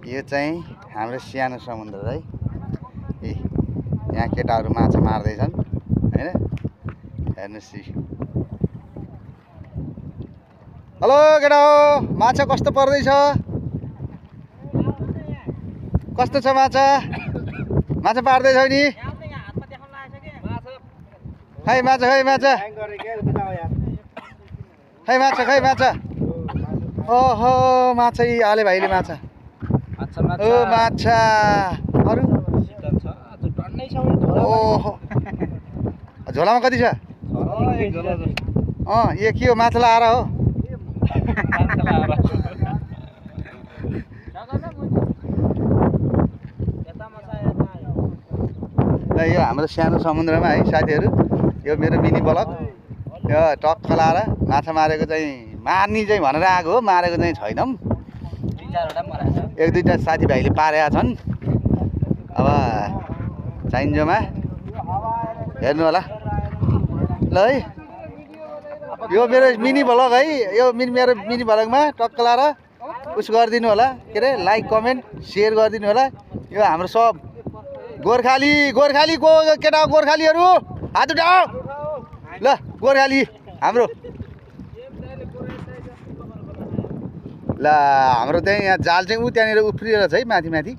यो चाहिँ हाम्रो सानो समुद्र है। ए यहाँ केटाहरू माछा मार्दैछन् हैन। हेर्नुस्। हेलो केटा हो, माछा कस्तो पर्दैछ? कस्तो छ माछा? माछा पार्दैछौ नि? खै माछा खै माछा खै माछा खै माछा। ओहो माछा यी आले भाइले माछा। ओ माछा अरु ओहो झोलामा कति छ? यो के हो? माछा लाएर हो? ल यो हाम्रो सानो समुद्रमा है साथीहरू, यो मेरो मिनी ब्लग। यो टक्क लाएर माछा मारेको चाहिँ मार्नी चाहिँ भनेर आएको हो, मारेको चाहिँ छैनौँ। एक दुईवटा साथीभाइले पारेका छन्। अब चाहिन्छमा हेर्नु होला ल है। यो मेरो मिनी ब्लग है, यो मेरो मिनी ब्लगमा टक्क लाएर उस गरिदिनु होला, के अरे लाइक कमेन्ट सेयर गरिदिनु होला। यो हाम्रो सब गोर्खालीको केटा गोर्खालीहरू हात उठाऊ ल। गोर्खाली हाम्रो ल, हाम्रो चाहिँ यहाँ जाल चाहिँ ऊ त्यहाँनिर उफ्रिएर छ है, माथि माथि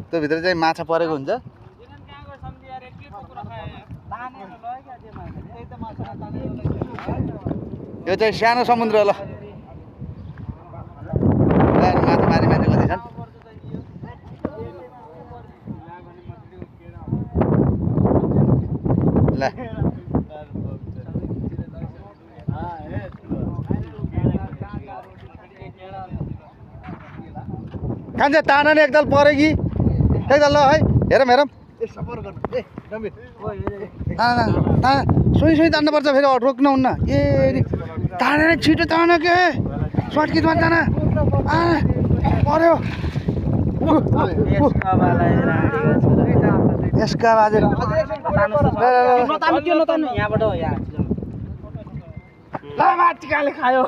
त्यो भित्र चाहिँ माछा परेको हुन्छ। यो चाहिँ सानो समुद्र ल। माछा मारी मान्छे कति छन्? ल खान्छ ताना नि एकताल पऱ्यो कि एकताल ल है। हेरौँ हेरौँ सुई तान्नुपर्छ फेरि रोक्नुहुन्न। ए तानेर छिटो तान के सर्टकिटमा ताना पर्यो। यसका बाजे खायो